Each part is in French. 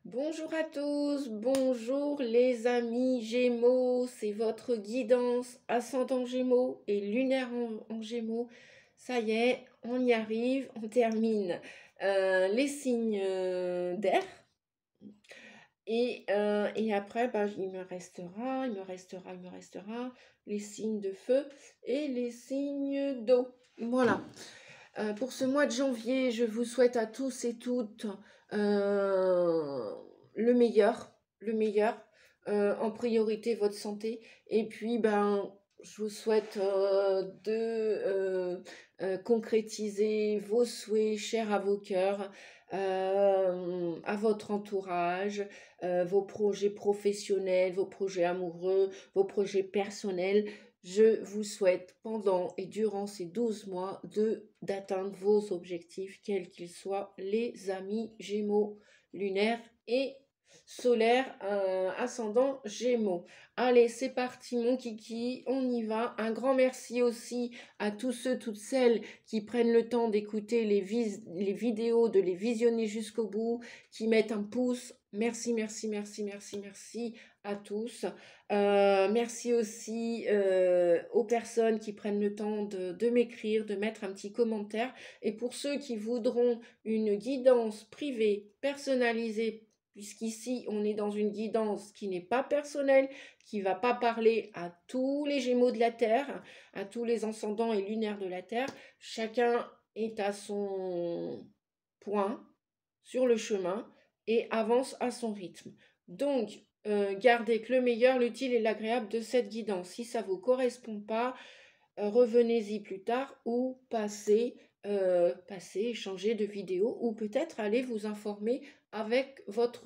Bonjour à tous, bonjour les amis Gémeaux, c'est votre guidance ascendant Gémeaux et lunaire en Gémeaux. Ça y est, on y arrive, on termine les signes d'air. Et après, bah, il me restera les signes de feu et les signes d'eau. Voilà. Pour ce mois de janvier, je vous souhaite à tous et toutes le meilleur, le meilleur. En priorité, votre santé. Et puis, ben, je vous souhaite de concrétiser vos souhaits chers à vos cœurs, à votre entourage, vos projets professionnels, vos projets amoureux, vos projets personnels. Je vous souhaite pendant et durant ces 12 mois d'atteindre vos objectifs, quels qu'ils soient, les amis Gémeaux, lunaires et solaires, ascendant Gémeaux. Allez, c'est parti mon kiki, on y va. Un grand merci aussi à tous ceux, toutes celles qui prennent le temps d'écouter les vidéos, de les visionner jusqu'au bout, qui mettent un pouce. Merci, merci, merci, merci, merci à tous. Merci aussi aux personnes qui prennent le temps de m'écrire, de mettre un petit commentaire. Et pour ceux qui voudront une guidance privée, personnalisée, puisqu'ici on est dans une guidance qui n'est pas personnelle, qui ne va pas parler à tous les Gémeaux de la Terre, à tous les ascendants et lunaires de la Terre. Chacun est à son point sur le chemin et avance à son rythme. Donc, gardez que le meilleur, l'utile et l'agréable de cette guidance. Si ça ne vous correspond pas, revenez-y plus tard ou passez, changer de vidéo ou peut-être allez vous informer avec votre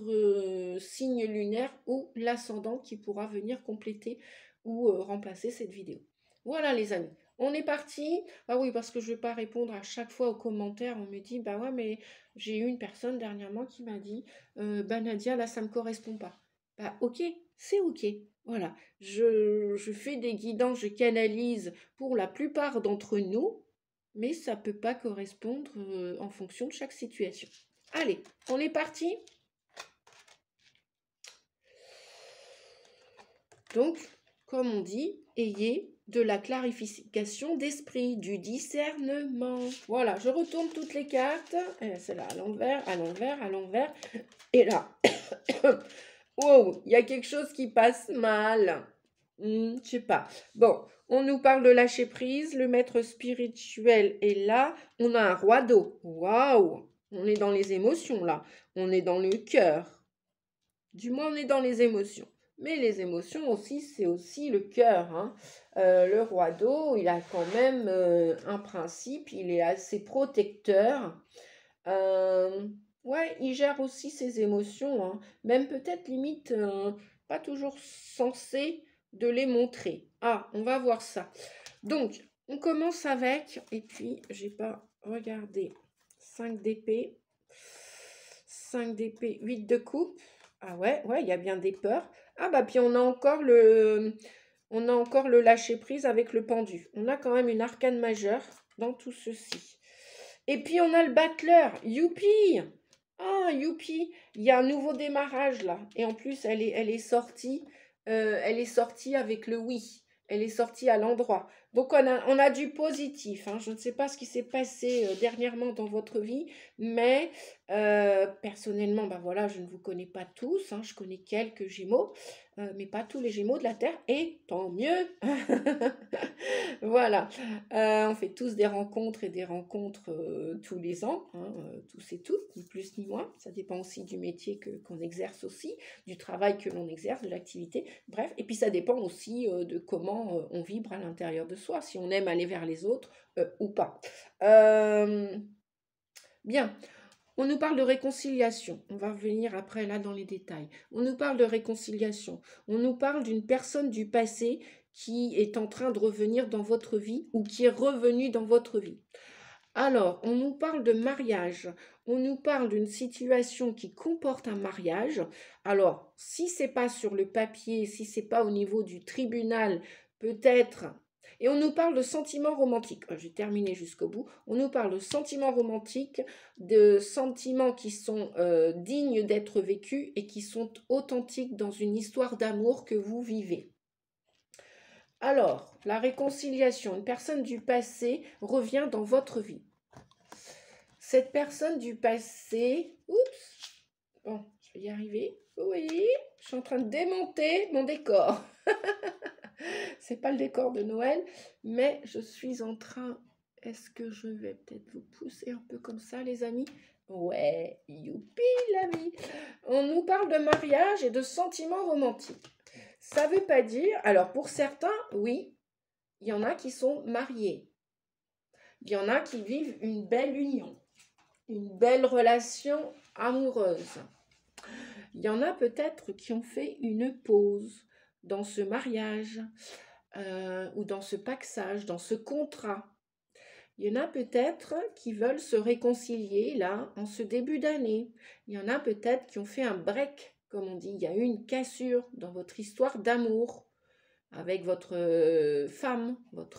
signe lunaire ou l'ascendant qui pourra venir compléter ou remplacer cette vidéo. Voilà les amis, on est parti. Ah oui, parce que je ne vais pas répondre à chaque fois aux commentaires. On me dit, bah ouais, mais j'ai eu une personne dernièrement qui m'a dit, bah Nadia, là ça ne me correspond pas. Bah ok, c'est ok. Voilà, je fais des guidances, je canalise pour la plupart d'entre nous, mais ça ne peut pas correspondre en fonction de chaque situation. Allez, on est parti. Donc, comme on dit, ayez de la clarification d'esprit, du discernement. Voilà, je retourne toutes les cartes. C'est là, à l'envers, à l'envers, à l'envers. Et là, wow, il y a quelque chose qui passe mal. Je sais pas. Bon, on nous parle de lâcher prise, le maître spirituel est là. On a un roi d'eau. Waouh! On est dans les émotions là. On est dans le cœur. Du moins, on est dans les émotions. Mais les émotions aussi, c'est aussi le cœur. Hein. Le roi d'eau, il a quand même un principe, il est assez protecteur. Ouais, il gère aussi ses émotions. Hein. Même peut-être limite pas toujours censé de les montrer. Ah, on va voir ça. Donc, on commence avec, et puis, j'ai pas regardé, 5 d'épée, 5 d'épée, 8 de coupe. Ah ouais, il y a bien des peurs. Ah bah, puis on a encore le lâcher prise avec le pendu. On a quand même une arcane majeure dans tout ceci. Et puis on a le battleur. Youpi! Ah, youpi! Il y a un nouveau démarrage là. Et en plus, elle est sortie. Elle est sortie avec le oui. Elle est sortie à l'endroit. Donc on a du positif. Hein. Je ne sais pas ce qui s'est passé dernièrement dans votre vie, mais personnellement, ben voilà, je ne vous connais pas tous. Hein. Je connais quelques Gémeaux, mais pas tous les Gémeaux de la Terre. Et tant mieux. Voilà. On fait tous des rencontres et des rencontres tous les ans, hein, tous et toutes, ni plus ni moins. Ça dépend aussi du métier qu'on exerce aussi, du travail que l'on exerce, de l'activité. Bref, et puis ça dépend aussi de comment on vibre à l'intérieur de soi, si on aime aller vers les autres ou pas. Bien. On nous parle de réconciliation. On va revenir après là dans les détails. On nous parle de réconciliation. On nous parle d'une personne du passé qui est en train de revenir dans votre vie ou qui est revenue dans votre vie. Alors, on nous parle de mariage. On nous parle d'une situation qui comporte un mariage. Alors, si c'est pas sur le papier, si c'est pas au niveau du tribunal, peut-être Et on nous parle de sentiments romantiques. J'ai terminé jusqu'au bout. On nous parle de sentiments romantiques, de sentiments qui sont dignes d'être vécus et qui sont authentiques dans une histoire d'amour que vous vivez. Alors, la réconciliation, une personne du passé revient dans votre vie. Cette personne du passé, oups, bon, je vais y arriver. Oui, je suis en train de démonter mon décor. C'est pas le décor de Noël, mais je suis en train. Est-ce que je vais peut-être vous pousser un peu comme ça, les amis? Ouais, youpi la vie. On nous parle de mariage et de sentiments romantiques. Ça veut pas dire. Alors pour certains, oui, il y en a qui sont mariés. Il y en a qui vivent une belle union, une belle relation amoureuse. Il y en a peut-être qui ont fait une pause dans ce mariage ou dans ce pacsage, dans ce contrat. Il y en a peut-être qui veulent se réconcilier là en ce début d'année. Il y en a peut-être qui ont fait un break, comme on dit. Il y a eu une cassure dans votre histoire d'amour avec votre femme, votre...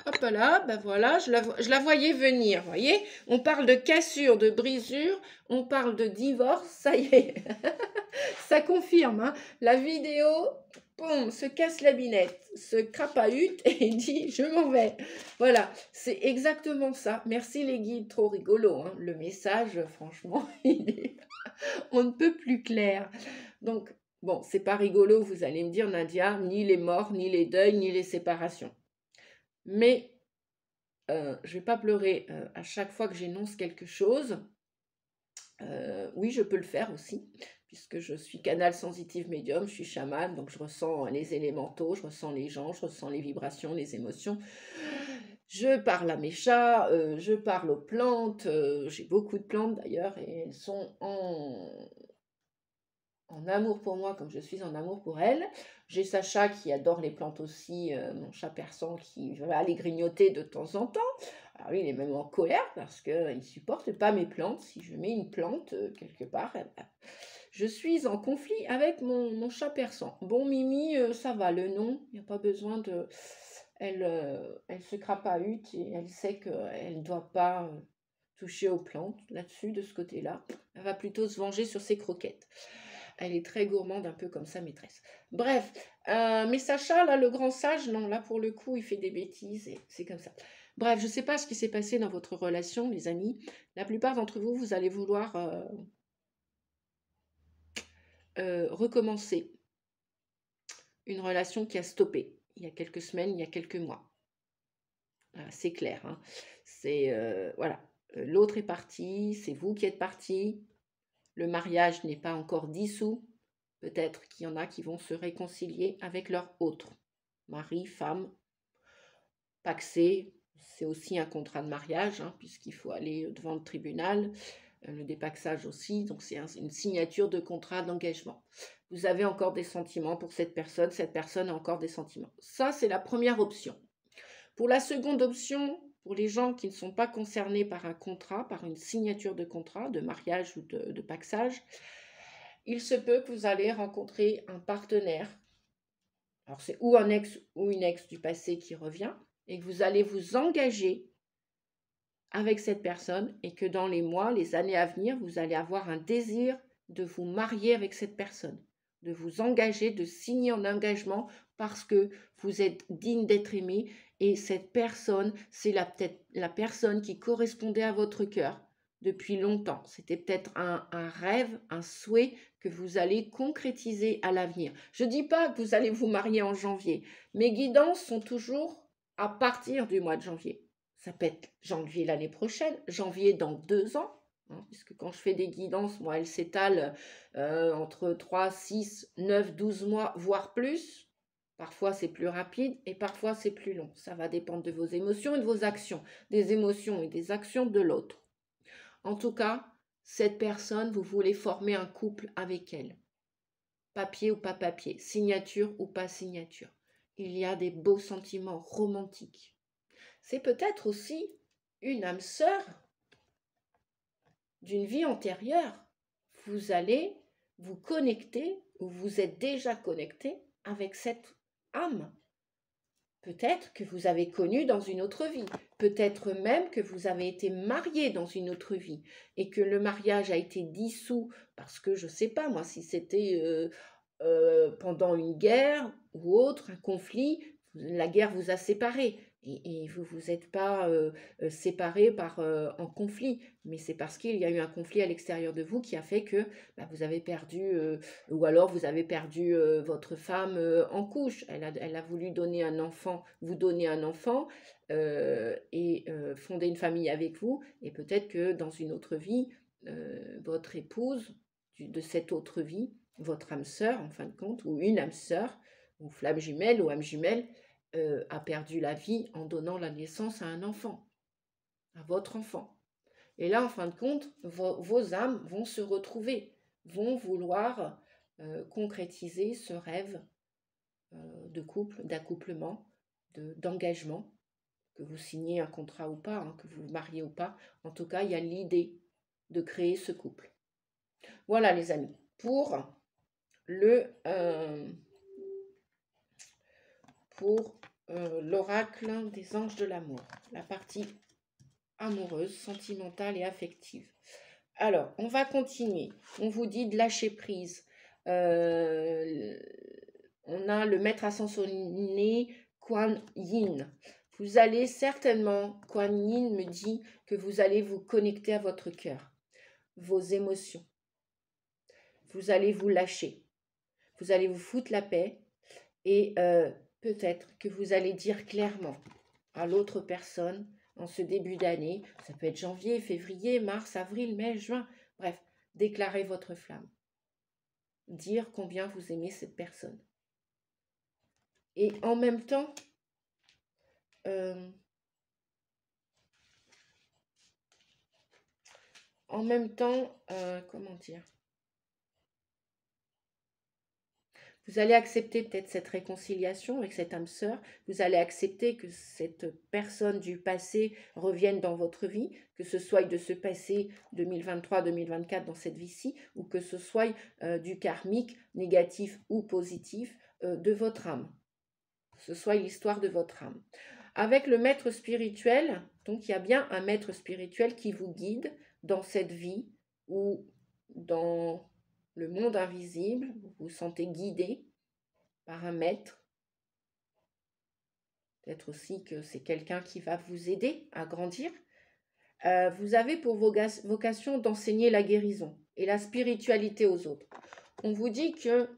Hop là, ben voilà, je la voyais venir, voyez. On parle de cassure, de brisure, on parle de divorce, ça y est. Ça confirme, hein. La vidéo, boum, se casse la binette, se crapahute et dit « je m'en vais ». Voilà, c'est exactement ça. Merci les guides, trop rigolo, hein. Le message, franchement, on ne peut plus clair. Donc, bon, c'est pas rigolo, vous allez me dire, Nadia, ni les morts, ni les deuils, ni les séparations. Mais je ne vais pas pleurer à chaque fois que j'énonce quelque chose. Oui, je peux le faire aussi, puisque je suis canal sensitive médium, je suis chamane, donc je ressens les élémentaux, je ressens les gens, je ressens les vibrations, les émotions. Je parle à mes chats, je parle aux plantes, j'ai beaucoup de plantes d'ailleurs, et elles sont en amour pour moi comme je suis en amour pour elles. J'ai Sacha qui adore les plantes aussi, mon chat persan qui va aller grignoter de temps en temps. Alors lui, il est même en colère parce qu'il ne supporte pas mes plantes. Si je mets une plante quelque part, je suis en conflit avec mon chat persan. Bon, Mimi, ça va, le nom, il n'y a pas besoin de... Elle se crapahute et elle sait qu'elle ne doit pas toucher aux plantes là-dessus, de ce côté-là. Elle va plutôt se venger sur ses croquettes. Elle est très gourmande, un peu comme sa maîtresse. Bref, mais Sacha, là, le grand sage, non, là, pour le coup, il fait des bêtises et c'est comme ça. Bref, je ne sais pas ce qui s'est passé dans votre relation, les amis. La plupart d'entre vous, vous allez vouloir recommencer une relation qui a stoppé il y a quelques semaines, il y a quelques mois. C'est clair, hein. C'est, voilà, l'autre est parti, c'est vous qui êtes parti. Le mariage n'est pas encore dissous. Peut-être qu'il y en a qui vont se réconcilier avec leur autre. Mari, femme, pacsé, c'est aussi un contrat de mariage, hein, puisqu'il faut aller devant le tribunal. Le dépaxage aussi, donc c'est une signature de contrat d'engagement. Vous avez encore des sentiments pour cette personne a encore des sentiments. Ça, c'est la première option. Pour la seconde option, pour les gens qui ne sont pas concernés par un contrat, par une signature de contrat, de mariage ou de pacsage, il se peut que vous allez rencontrer un partenaire. Alors c'est ou un ex ou une ex du passé qui revient et que vous allez vous engager avec cette personne et que dans les mois, les années à venir, vous allez avoir un désir de vous marier avec cette personne, de vous engager, de signer un engagement parce que vous êtes digne d'être aimé et cette personne, c'est peut-être la personne qui correspondait à votre cœur depuis longtemps. C'était peut-être un rêve, un souhait que vous allez concrétiser à l'avenir. Je ne dis pas que vous allez vous marier en janvier. Mes guidances sont toujours à partir du mois de janvier. Ça peut être janvier l'année prochaine, janvier dans 2 ans, hein, puisque quand je fais des guidances, moi, elles s'étalent entre 3, 6, 9, 12 mois, voire plus. Parfois, c'est plus rapide et parfois, c'est plus long. Ça va dépendre de vos émotions et de vos actions, des émotions et des actions de l'autre. En tout cas, cette personne, vous voulez former un couple avec elle. Papier ou pas papier, signature ou pas signature. Il y a des beaux sentiments romantiques. C'est peut-être aussi une âme sœur d'une vie antérieure. Vous allez vous connecter ou vous êtes déjà connecté avec cette âme. peut-être que vous avez connu dans une autre vie. Peut-être même que vous avez été marié dans une autre vie et que le mariage a été dissous parce que, je ne sais pas moi, si c'était pendant une guerre ou autre, un conflit, la guerre vous a séparés. Et vous vous êtes pas séparés en conflit, mais c'est parce qu'il y a eu un conflit à l'extérieur de vous qui a fait que bah, vous avez perdu, ou alors vous avez perdu votre femme en couche. Elle a voulu donner un enfant, vous donner un enfant et fonder une famille avec vous. Et peut-être que dans une autre vie, votre épouse de cette autre vie, votre âme sœur en fin de compte, ou une âme sœur, ou flamme jumelle, ou âme jumelle, a perdu la vie en donnant la naissance à un enfant, à votre enfant. Et là, en fin de compte, vos âmes vont se retrouver, vont vouloir concrétiser ce rêve de couple, d'accouplement, d'engagement, que vous signez un contrat ou pas, hein, que vous vous mariez ou pas. En tout cas, il y a l'idée de créer ce couple. Voilà les amis, pour l'oracle des anges de l'amour, la partie amoureuse, sentimentale et affective. Alors, on va continuer. On vous dit de lâcher prise. On a le maître ascensionné Kuan Yin. Vous allez certainement, Kuan Yin me dit que vous allez vous connecter à votre cœur, vos émotions. Vous allez vous lâcher. Vous allez vous foutre la paix et peut-être que vous allez dire clairement à l'autre personne en ce début d'année, ça peut être janvier, février, mars, avril, mai, juin, bref, déclarez votre flamme. Dire combien vous aimez cette personne. Et en même temps, comment dire, vous allez accepter peut-être cette réconciliation avec cette âme sœur. Vous allez accepter que cette personne du passé revienne dans votre vie, que ce soit de ce passé 2023-2024 dans cette vie-ci, ou que ce soit du karmique, négatif ou positif de votre âme. Que ce soit l'histoire de votre âme. Avec le maître spirituel, donc il y a bien un maître spirituel qui vous guide dans cette vie ou dans le monde invisible, vous vous sentez guidé par un maître. Peut-être aussi que c'est quelqu'un qui va vous aider à grandir. Vous avez pour vocation d'enseigner la guérison et la spiritualité aux autres. On vous dit que,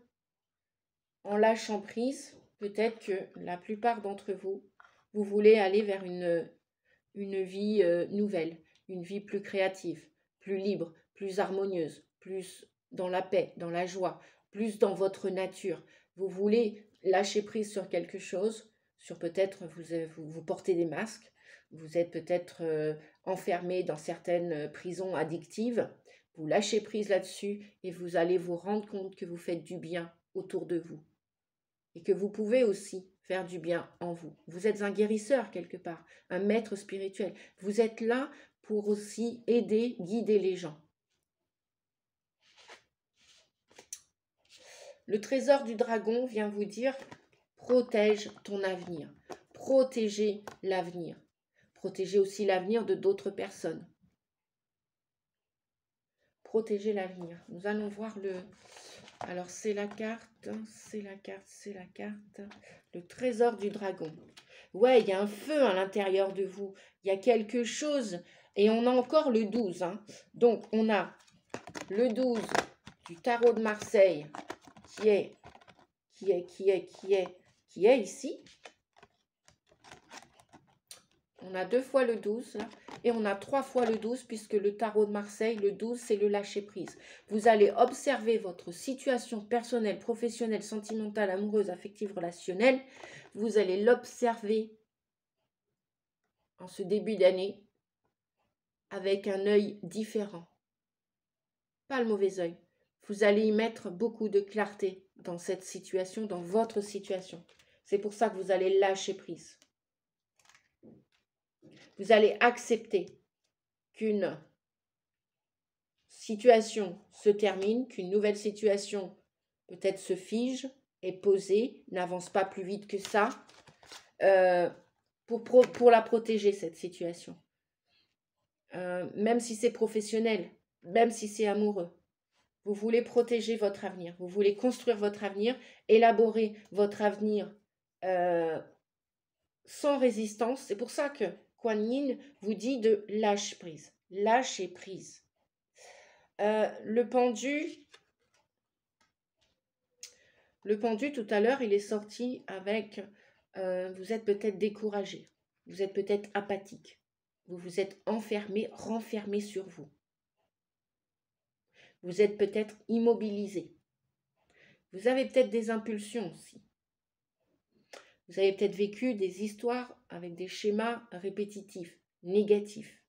en lâchant prise, peut-être que la plupart d'entre vous, vous voulez aller vers une vie nouvelle, une vie plus créative, plus libre, plus harmonieuse, plus dans la paix, dans la joie, plus dans votre nature. Vous voulez lâcher prise sur quelque chose, sur peut-être vous portez des masques, vous êtes peut-être enfermé dans certaines prisons addictives, vous lâchez prise là-dessus et vous allez vous rendre compte que vous faites du bien autour de vous et que vous pouvez aussi faire du bien en vous. Vous êtes un guérisseur quelque part, un maître spirituel. Vous êtes là pour aussi aider, guider les gens. Le trésor du dragon vient vous dire « Protège ton avenir ». Protégez l'avenir. Protégez aussi l'avenir de d'autres personnes. Protégez l'avenir. Nous allons voir le... Alors, c'est la carte. Le trésor du dragon. Ouais, il y a un feu à l'intérieur de vous. Il y a quelque chose. Et on a encore le 12. Hein. Donc, on a le 12 du tarot de Marseille qui est ici. On a 2 fois le 12 là, et on a 3 fois le 12 puisque le tarot de Marseille, le 12, c'est le lâcher-prise. Vous allez observer votre situation personnelle, professionnelle, sentimentale, amoureuse, affective, relationnelle. Vous allez l'observer en ce début d'année avec un œil différent. Pas le mauvais œil. Vous allez y mettre beaucoup de clarté dans cette situation, dans votre situation. C'est pour ça que vous allez lâcher prise. Vous allez accepter qu'une situation se termine, qu'une nouvelle situation peut-être se fige, est posée, n'avance pas plus vite que ça. pour la protéger, cette situation. Même si c'est professionnel, même si c'est amoureux. Vous voulez protéger votre avenir, vous voulez construire votre avenir, élaborer votre avenir sans résistance. C'est pour ça que Kuan Yin vous dit de lâcher prise. Lâcher prise. Le pendu tout à l'heure, il est sorti avec vous êtes peut-être découragé, vous êtes peut-être apathique, vous vous êtes enfermé, renfermé sur vous. Vous êtes peut-être immobilisé. Vous avez peut-être des impulsions aussi. Vous avez peut-être vécu des histoires avec des schémas répétitifs, négatifs.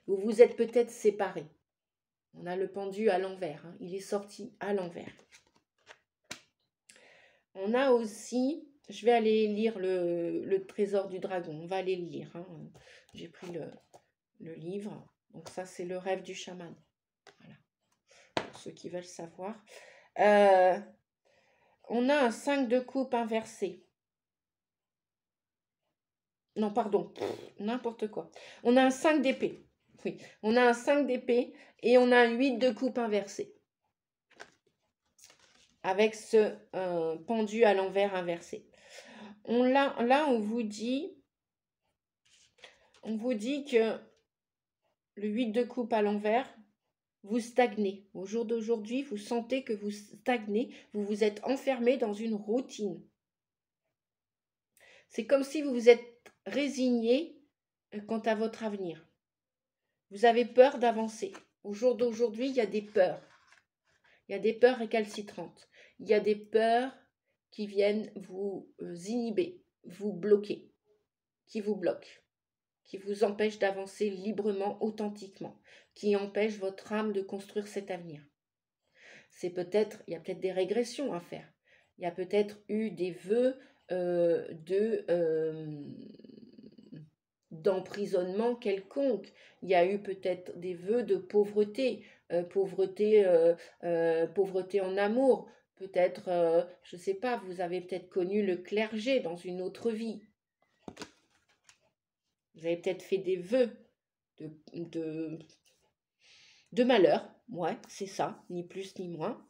Vous vous êtes peut-être séparés. On a le pendu à l'envers, hein. Il est sorti à l'envers. On a aussi, je vais aller lire le trésor du dragon, on va aller le lire. Hein. J'ai pris le livre, donc ça c'est le rêve du chaman. Voilà, pour ceux qui veulent savoir. On a un 5 de coupe inversé. Non, pardon, n'importe quoi. On a un 5 d'épée. Oui, on a un 5 d'épée et on a un 8 de coupe inversé. Avec ce pendu à l'envers inversé. Là, on vous dit que le 8 de coupe à l'envers, vous stagnez. Au jour d'aujourd'hui, vous sentez que vous stagnez, vous vous êtes enfermé dans une routine. C'est comme si vous vous êtes résigné quant à votre avenir. Vous avez peur d'avancer. Au jour d'aujourd'hui, il y a des peurs. Il y a des peurs récalcitrantes. Il y a des peurs qui viennent vous inhiber, vous bloquer, qui vous bloquent, qui vous empêchent d'avancer librement, authentiquement, qui empêchent votre âme de construire cet avenir. Il y a peut-être des régressions à faire. Il y a peut-être eu des vœux d'emprisonnement quelconque. Il y a eu peut-être des vœux de pauvreté, pauvreté en amour. Peut-être, je ne sais pas, vous avez peut-être connu le clergé dans une autre vie. Vous avez peut-être fait des vœux de malheur. Ouais, c'est ça, ni plus ni moins.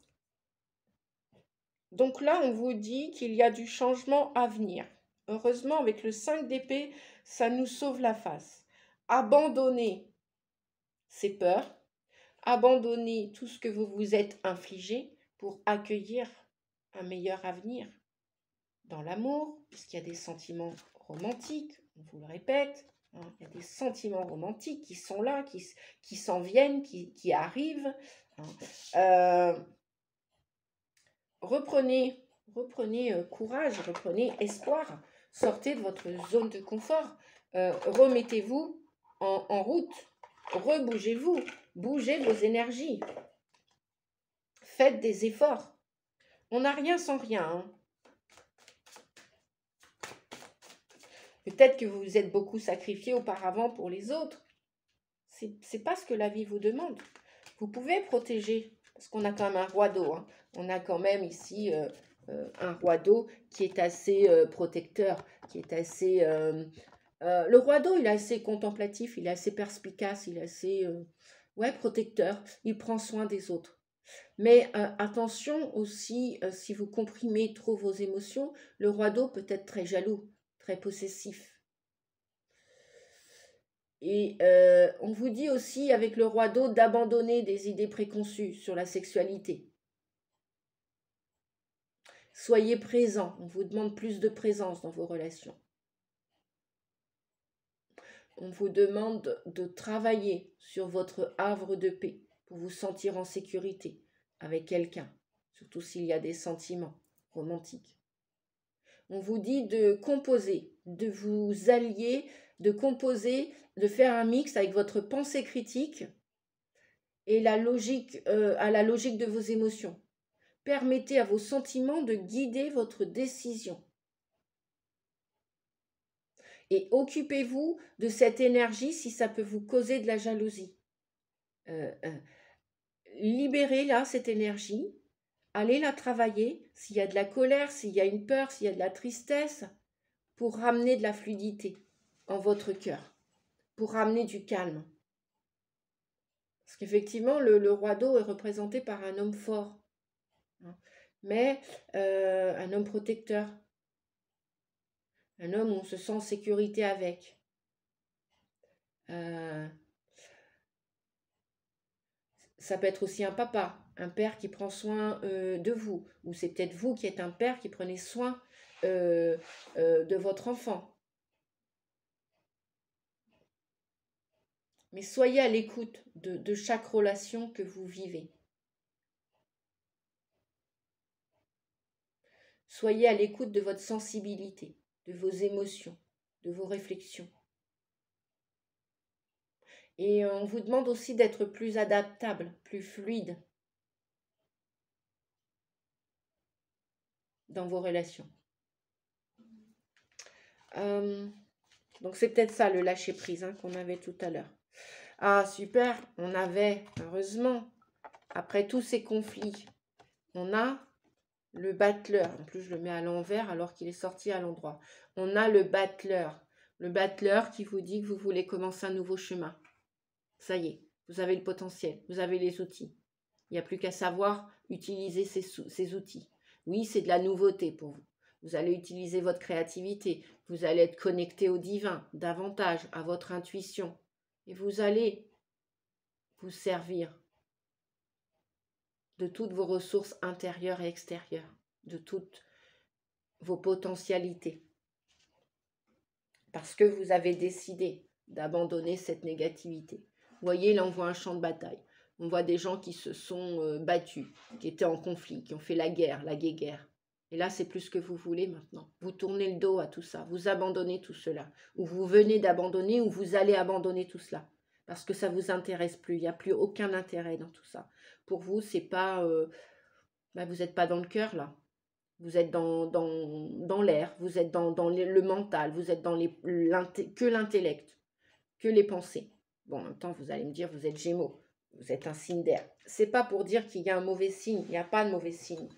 Donc là, on vous dit qu'il y a du changement à venir. Heureusement, avec le 5 d'épée, ça nous sauve la face. Abandonnez ces peurs, abandonnez tout ce que vous vous êtes infligé pour accueillir un meilleur avenir dans l'amour, puisqu'il y a des sentiments romantiques, on vous le répète, hein, il y a des sentiments romantiques qui sont là, qui s'en viennent, qui arrivent. Hein. Reprenez courage, reprenez espoir, sortez de votre zone de confort, remettez-vous en route, rebougez-vous, bougez vos énergies, faites des efforts. On n'a rien sans rien. Hein. Peut-être que vous vous êtes beaucoup sacrifié auparavant pour les autres. C'est pas ce que la vie vous demande. Vous pouvez protéger, parce qu'on a quand même un roi d'eau. Hein. On a quand même ici un roi d'eau qui est assez protecteur, qui est assez... le roi d'eau, il est assez contemplatif, il est assez perspicace, il est assez protecteur. Il prend soin des autres. Mais attention aussi, si vous comprimez trop vos émotions, le roi d'eau peut être très jaloux, très possessif. Et on vous dit aussi, avec le roi d'eau, d'abandonner des idées préconçues sur la sexualité. Soyez présent, on vous demande plus de présence dans vos relations. On vous demande de travailler sur votre havre de paix pour vous sentir en sécurité avec quelqu'un, surtout s'il y a des sentiments romantiques. On vous dit de composer, de vous allier, de composer, de faire un mix avec votre pensée critique et à la logique de vos émotions. Permettez à vos sentiments de guider votre décision. Et occupez-vous de cette énergie si ça peut vous causer de la jalousie. Libérez là cette énergie, allez la travailler. S'il y a de la colère, s'il y a une peur, s'il y a de la tristesse, pour ramener de la fluidité en votre cœur, pour ramener du calme. Parce qu'effectivement, le roi d'eau est représenté par un homme fort, hein, mais un homme protecteur, un homme où on se sent en sécurité avec. Ça peut être aussi un papa, un père qui prend soin de vous, ou c'est peut-être vous qui êtes un père qui prenez soin de votre enfant. Mais soyez à l'écoute de chaque relation que vous vivez. Soyez à l'écoute de votre sensibilité, de vos émotions, de vos réflexions. Et on vous demande aussi d'être plus adaptable, plus fluide dans vos relations. Donc c'est peut-être ça le lâcher-prise qu'on avait tout à l'heure. Ah super, on avait, heureusement, après tous ces conflits, on a le battleur. En plus, je le mets à l'envers alors qu'il est sorti à l'endroit. On a le battleur. Le battleur qui vous dit que vous voulez commencer un nouveau chemin. Ça y est, vous avez le potentiel, vous avez les outils. Il n'y a plus qu'à savoir utiliser ces outils. Oui, c'est de la nouveauté pour vous. Vous allez utiliser votre créativité. Vous allez être connecté au divin, davantage à votre intuition. Et vous allez vous servir de toutes vos ressources intérieures et extérieures, de toutes vos potentialités. Parce que vous avez décidé d'abandonner cette négativité. Vous voyez, là, on voit un champ de bataille. On voit des gens qui se sont battus, qui étaient en conflit, qui ont fait la guerre, la guéguerre. Et là, c'est plus ce que vous voulez maintenant. Vous tournez le dos à tout ça, vous abandonnez tout cela. Ou vous venez d'abandonner, ou vous allez abandonner tout cela. Parce que ça ne vous intéresse plus, il n'y a plus aucun intérêt dans tout ça. Pour vous, c'est pas... vous n'êtes pas dans le cœur, là. Vous êtes dans l'air, vous êtes dans le mental, vous êtes dans que l'intellect, que les pensées. Bon, en même temps, vous allez me dire, vous êtes Gémeaux, vous êtes un signe d'air. C'est pas pour dire qu'il y a un mauvais signe, il n'y a pas de mauvais signe.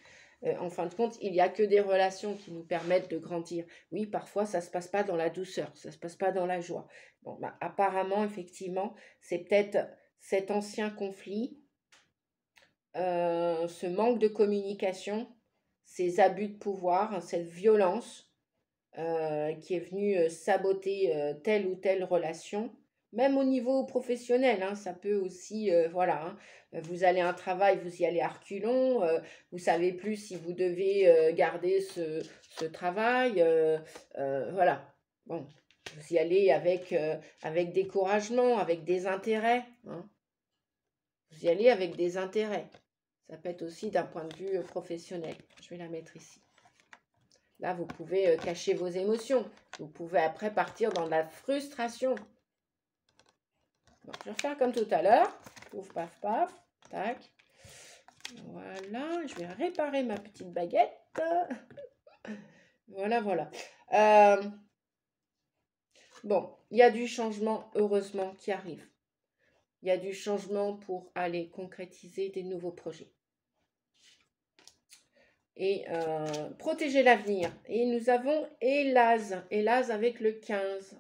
En fin de compte, il n'y a que des relations qui nous permettent de grandir. Oui, parfois, ça ne se passe pas dans la douceur, ça ne se passe pas dans la joie. Bon, apparemment, effectivement, c'est peut-être cet ancien conflit, ce manque de communication, ces abus de pouvoir, cette violence qui est venue saboter telle ou telle relation, même au niveau professionnel, ça peut aussi, voilà, vous allez à un travail, vous y allez à reculons, vous savez plus si vous devez garder ce travail, voilà, bon, vous y allez avec découragement, avec des intérêts, vous y allez avec des intérêts. Ça peut être aussi d'un point de vue professionnel. Je vais la mettre ici. Là, vous pouvez cacher vos émotions. Vous pouvez après partir dans la frustration. Bon, je vais faire comme tout à l'heure. Pouf, paf, paf. Tac. Voilà. Je vais réparer ma petite baguette. Voilà, voilà. Bon, il y a du changement, heureusement, qui arrive. Il y a du changement pour aller concrétiser des nouveaux projets. Et protéger l'avenir. Et nous avons Élaz. Élaz avec le 15.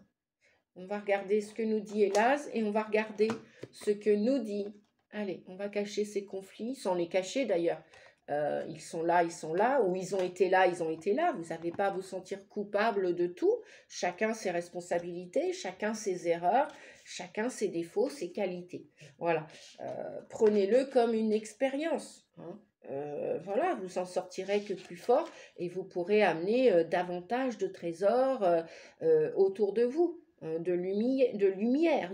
On va regarder ce que nous dit Élaz et on va regarder ce que nous dit. Allez, on va cacher ces conflits, sans les cacher d'ailleurs. Ils sont là, ou ils ont été là. Vous n'avez pas à vous sentir coupable de tout. Chacun ses responsabilités, chacun ses erreurs, chacun ses défauts, ses qualités. Voilà. Prenez-le comme une expérience. Voilà, vous en sortirez que plus fort et vous pourrez amener davantage de trésors autour de vous. De lumière,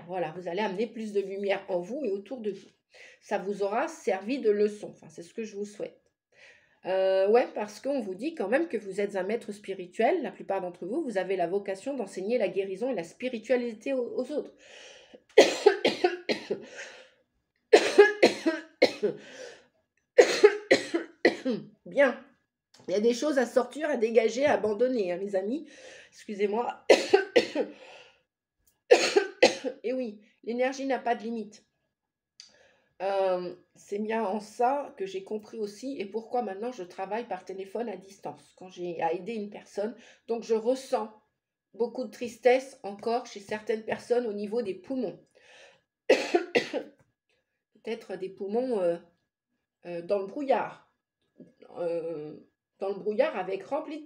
voilà, vous allez amener plus de lumière en vous et autour de vous. Ça vous aura servi de leçon, enfin, c'est ce que je vous souhaite. Ouais, parce qu'on vous dit quand même que vous êtes un maître spirituel, la plupart d'entre vous, vous avez la vocation d'enseigner la guérison et la spiritualité aux autres. Bien, il y a des choses à sortir, à dégager, à abandonner, les amis. Excusez-moi. Et oui, l'énergie n'a pas de limite. C'est bien en ça que j'ai compris aussi et pourquoi maintenant je travaille par téléphone à distance quand j'ai à aider une personne. Donc je ressens beaucoup de tristesse encore chez certaines personnes au niveau des poumons. Peut-être des poumons dans le brouillard. euh, dans le brouillard avec rempli de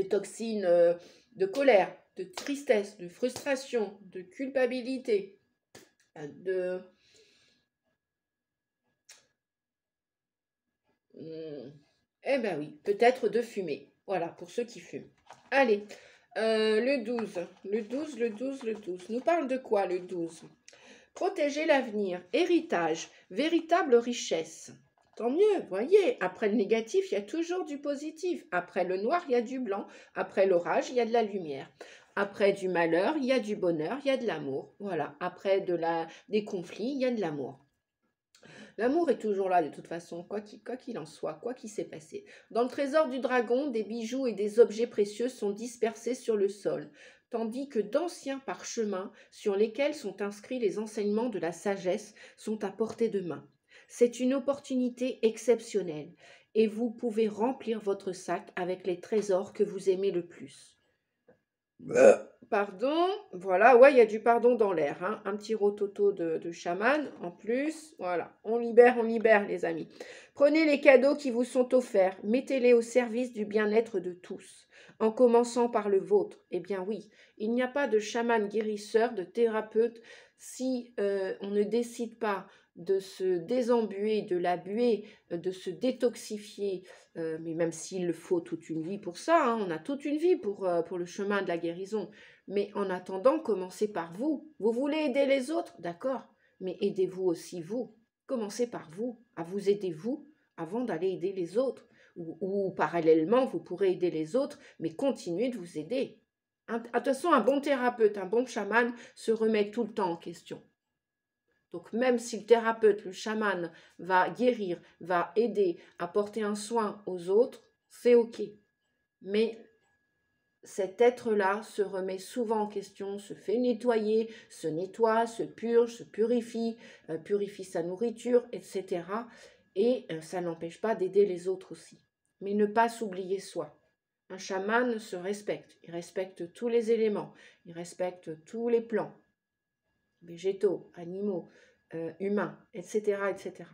toxines de colère, de tristesse, de frustration, de culpabilité, de... Eh ben oui, peut-être de fumer. Voilà, pour ceux qui fument. Allez, le 12. Le 12, le 12, le 12. Nous parle de quoi le 12? Protéger l'avenir, héritage, véritable richesse. Tant mieux, voyez, après le négatif, il y a toujours du positif. Après le noir, il y a du blanc. Après l'orage, il y a de la lumière. Après du malheur, il y a du bonheur, il y a de l'amour. Voilà, après des conflits, il y a de l'amour. L'amour est toujours là de toute façon, quoi qu'il en soit, quoi qu'il s'est passé. Dans le trésor du dragon, des bijoux et des objets précieux sont dispersés sur le sol, tandis que d'anciens parchemins sur lesquels sont inscrits les enseignements de la sagesse sont à portée de main. C'est une opportunité exceptionnelle et vous pouvez remplir votre sac avec les trésors que vous aimez le plus. Pardon, voilà, ouais, il y a du pardon dans l'air, hein. Un petit rototo de chaman en plus, voilà, on libère les amis. Prenez les cadeaux qui vous sont offerts, mettez-les au service du bien-être de tous, en commençant par le vôtre. Eh bien oui, il n'y a pas de chaman guérisseur, de thérapeute, si on ne décide pas de se désembuer de la buée, de se détoxifier, mais même s'il faut toute une vie pour ça, hein, on a toute une vie pour le chemin de la guérison. Mais en attendant, commencez par vous. Vous voulez aider les autres, d'accord, mais aidez-vous aussi vous. Commencez par vous, à vous aider vous, avant d'aller aider les autres. Ou parallèlement, vous pourrez aider les autres, mais continuez de vous aider. De toute façon, un bon thérapeute, un bon chaman se remet tout le temps en question. Donc même si le thérapeute, le chaman va guérir, va aider, apporter un soin aux autres, c'est ok. Mais cet être-là se remet souvent en question, se fait nettoyer, se nettoie, se purge, se purifie, purifie sa nourriture, etc. Et ça n'empêche pas d'aider les autres aussi. Mais ne pas s'oublier soi. Un chaman se respecte, il respecte tous les éléments, il respecte tous les plans, végétaux, animaux, humains, etc., etc.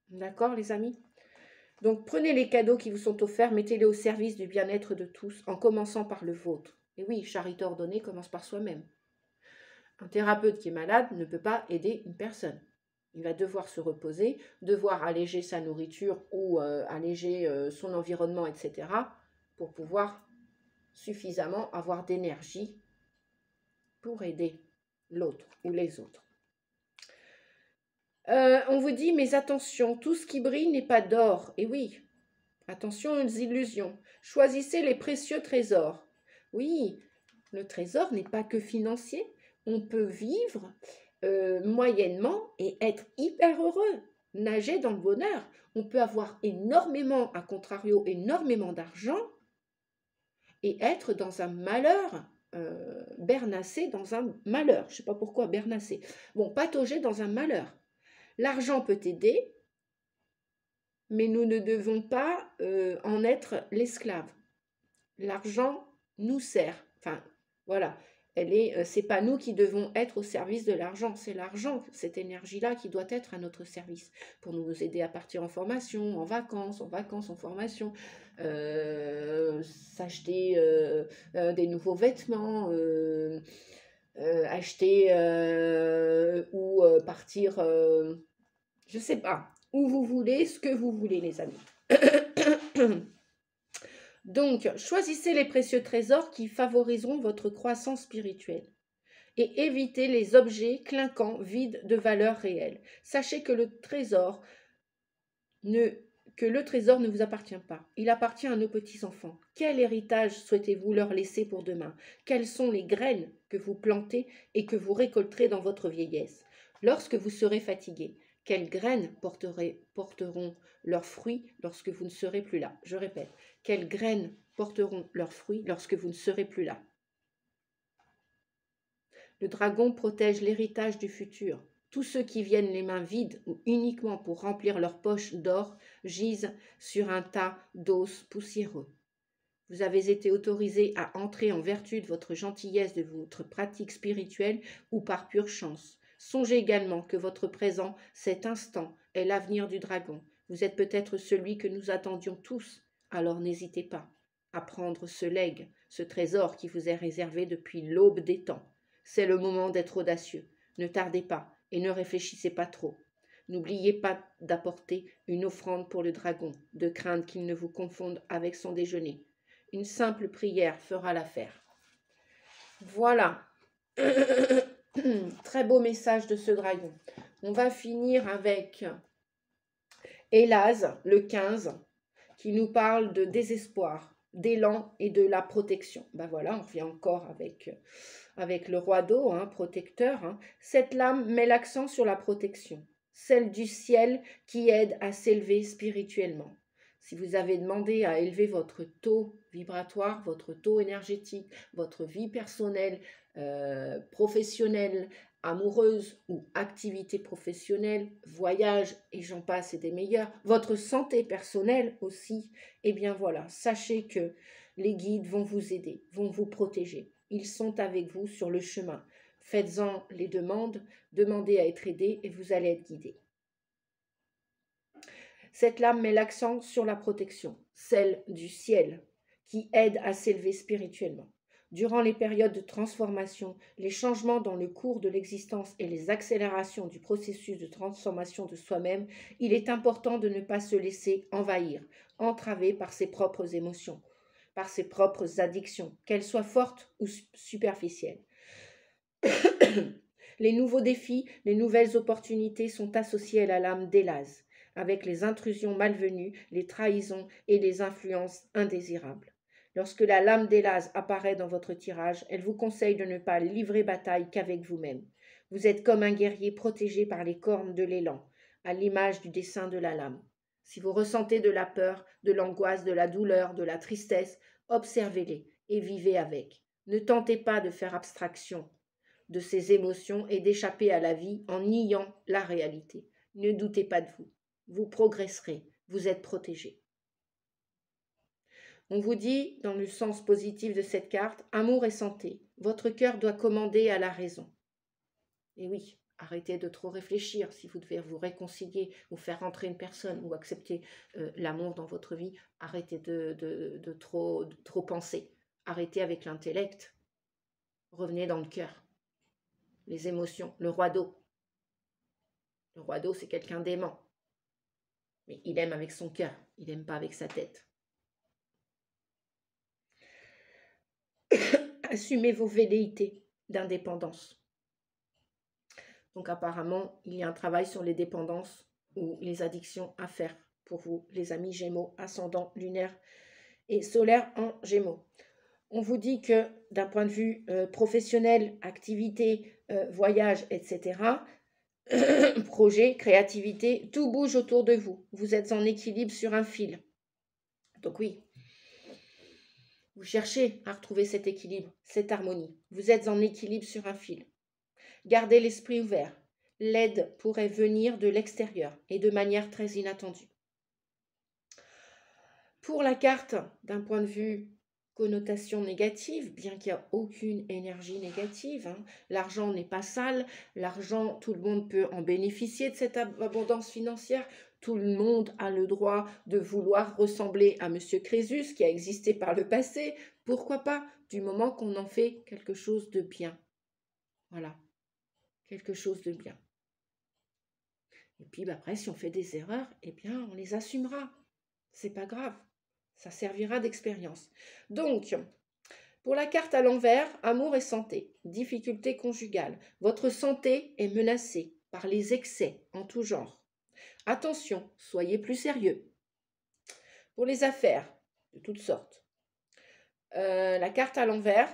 D'accord, les amis? Donc prenez les cadeaux qui vous sont offerts, mettez-les au service du bien-être de tous, en commençant par le vôtre. Et oui, charité ordonnée commence par soi-même. Un thérapeute qui est malade ne peut pas aider une personne. Il va devoir se reposer, devoir alléger sa nourriture ou alléger son environnement, etc., pour pouvoir suffisamment avoir d'énergie pour aider l'autre ou les autres. On vous dit, mais attention, tout ce qui brille n'est pas d'or. Et oui, attention aux illusions. Choisissez les précieux trésors. Oui, le trésor n'est pas que financier. On peut vivre moyennement et être hyper heureux, nager dans le bonheur. On peut avoir énormément, à contrario, énormément d'argent et être dans un malheur, bernassé dans un malheur. Je ne sais pas pourquoi bernassé. Bon, patauger dans un malheur. L'argent peut aider, mais nous ne devons pas en être l'esclave. L'argent nous sert. Enfin, voilà. C'est pas nous qui devons être au service de l'argent, c'est l'argent, cette énergie-là qui doit être à notre service pour nous aider à partir en formation, en vacances, en formation, s'acheter des nouveaux vêtements, acheter ou partir, je sais pas, où vous voulez, ce que vous voulez, les amis. Donc, choisissez les précieux trésors qui favoriseront votre croissance spirituelle et évitez les objets clinquants, vides de valeur réelle. Sachez que le trésor ne vous appartient pas. Il appartient à nos petits-enfants. Quel héritage souhaitez-vous leur laisser pour demain? Quelles sont les graines que vous plantez et que vous récolterez dans votre vieillesse? Lorsque vous serez fatigué, quelles graines porteront leurs fruits lorsque vous ne serez plus là? Je répète, quelles graines porteront leurs fruits lorsque vous ne serez plus là? Le dragon protège l'héritage du futur. Tous ceux qui viennent les mains vides ou uniquement pour remplir leurs poches d'or gisent sur un tas d'os poussiéreux. Vous avez été autorisé à entrer en vertu de votre gentillesse, de votre pratique spirituelle ou par pure chance. Songez également que votre présent, cet instant, est l'avenir du dragon. Vous êtes peut-être celui que nous attendions tous, alors n'hésitez pas à prendre ce legs, ce trésor qui vous est réservé depuis l'aube des temps. C'est le moment d'être audacieux. Ne tardez pas et ne réfléchissez pas trop. N'oubliez pas d'apporter une offrande pour le dragon, de crainte qu'il ne vous confonde avec son déjeuner. Une simple prière fera l'affaire. Voilà. Très beau message de ce dragon. On va finir avec Élaz, le 15, qui nous parle de désespoir, d'élan et de la protection. Ben voilà, on revient encore avec le roi d'eau, protecteur. Cette lame met l'accent sur la protection, celle du ciel qui aide à s'élever spirituellement. Si vous avez demandé à élever votre taux vibratoire, votre taux énergétique, votre vie personnelle, professionnelle, amoureuse ou activité professionnelle, voyage et j'en passe et des meilleurs, votre santé personnelle aussi, eh bien voilà, sachez que les guides vont vous aider, vont vous protéger. Ils sont avec vous sur le chemin. Faites-en les demandes, demandez à être aidé et vous allez être guidé. Cette lame met l'accent sur la protection, celle du ciel, qui aide à s'élever spirituellement. Durant les périodes de transformation, les changements dans le cours de l'existence et les accélérations du processus de transformation de soi-même, il est important de ne pas se laisser envahir, entraver par ses propres émotions, par ses propres addictions, qu'elles soient fortes ou superficielles. Les nouveaux défis, les nouvelles opportunités sont associés à la lame d'Élaz, avec les intrusions malvenues, les trahisons et les influences indésirables. Lorsque la lame d'Élaz apparaît dans votre tirage, elle vous conseille de ne pas livrer bataille qu'avec vous-même. Vous êtes comme un guerrier protégé par les cornes de l'élan, à l'image du dessin de la lame. Si vous ressentez de la peur, de l'angoisse, de la douleur, de la tristesse, observez-les et vivez avec. Ne tentez pas de faire abstraction de ces émotions et d'échapper à la vie en niant la réalité. Ne doutez pas de vous. Vous progresserez, vous êtes protégé. On vous dit, dans le sens positif de cette carte, amour et santé. Votre cœur doit commander à la raison. Et oui, arrêtez de trop réfléchir. Si vous devez vous réconcilier ou faire entrer une personne ou accepter l'amour dans votre vie, arrêtez de trop penser. Arrêtez avec l'intellect. Revenez dans le cœur. Les émotions, le roi d'eau. Le roi d'eau, c'est quelqu'un d'aimant. Mais il aime avec son cœur, il n'aime pas avec sa tête. Assumez vos velléités d'indépendance. Donc apparemment, il y a un travail sur les dépendances ou les addictions à faire pour vous, les amis Gémeaux, ascendant lunaire et solaire en Gémeaux. On vous dit que d'un point de vue professionnel, activité, voyage, etc., projet, créativité, tout bouge autour de vous. Vous êtes en équilibre sur un fil. Donc oui, vous cherchez à retrouver cet équilibre, cette harmonie. Vous êtes en équilibre sur un fil. Gardez l'esprit ouvert. L'aide pourrait venir de l'extérieur et de manière très inattendue. Pour la carte, d'un point de vue connotation négative, bien qu'il n'y a aucune énergie négative, l'argent n'est pas sale, l'argent, tout le monde peut en bénéficier de cette abondance financière, tout le monde a le droit de vouloir ressembler à M. Crésus qui a existé par le passé, pourquoi pas, du moment qu'on en fait quelque chose de bien. Voilà, quelque chose de bien. Et puis après, si on fait des erreurs, eh bien, on les assumera. C'est pas grave. Ça servira d'expérience. Donc, pour la carte à l'envers, amour et santé, difficulté conjugale. Votre santé est menacée par les excès en tout genre. Attention, soyez plus sérieux. Pour les affaires, de toutes sortes. La carte à l'envers,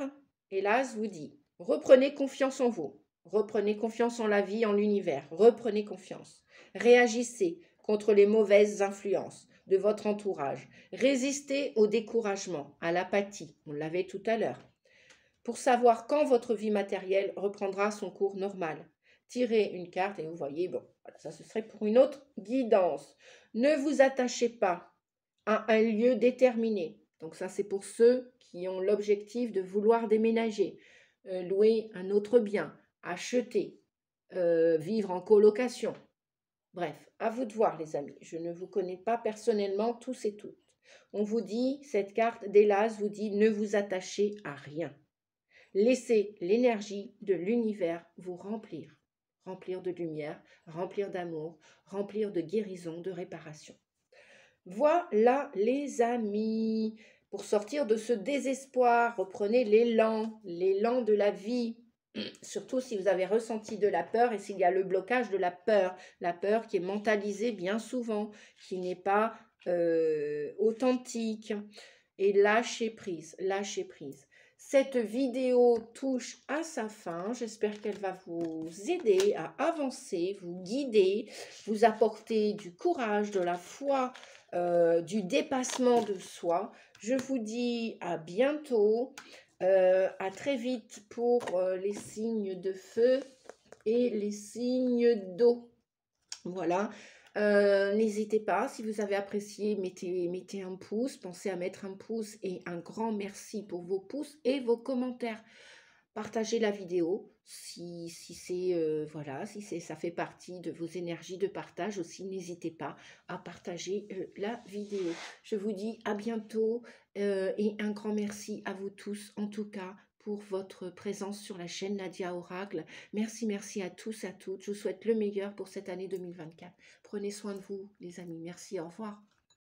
hélas, vous dit, reprenez confiance en vous. Reprenez confiance en la vie, en l'univers. Reprenez confiance. Réagissez contre les mauvaises influences de votre entourage. Résistez au découragement, à l'apathie, on l'avait tout à l'heure. pour savoir quand votre vie matérielle reprendra son cours normal. Tirez une carte et vous voyez, bon, voilà, ça ce serait pour une autre guidance. Ne vous attachez pas à un lieu déterminé. Donc ça, c'est pour ceux qui ont l'objectif de vouloir déménager, louer un autre bien, acheter, vivre en colocation. Bref, à vous de voir, les amis. Je ne vous connais pas personnellement tous et toutes. On vous dit, cette carte d'Hélas vous dit, ne vous attachez à rien. Laissez l'énergie de l'univers vous remplir. Remplir de lumière, remplir d'amour, remplir de guérison, de réparation. Voilà, les amis. Pour sortir de ce désespoir, reprenez l'élan de la vie. Surtout si vous avez ressenti de la peur et s'il y a le blocage de la peur qui est mentalisée bien souvent, qui n'est pas authentique. Et lâchez prise, lâchez prise. Cette vidéo touche à sa fin. J'espère qu'elle va vous aider à avancer, vous guider, vous apporter du courage, de la foi, du dépassement de soi. Je vous dis à bientôt. À très vite pour les signes de feu et les signes d'eau. Voilà. N'hésitez pas, si vous avez apprécié, mettez un pouce. Pensez à mettre un pouce et un grand merci pour vos pouces et vos commentaires. Partagez la vidéo si c'est voilà, si ça fait partie de vos énergies de partage aussi. N'hésitez pas à partager la vidéo. Je vous dis à bientôt et un grand merci à vous tous en tout cas pour votre présence sur la chaîne Nadia Oracle. Merci à tous et à toutes. Je vous souhaite le meilleur pour cette année 2024. Prenez soin de vous les amis. Merci, au revoir.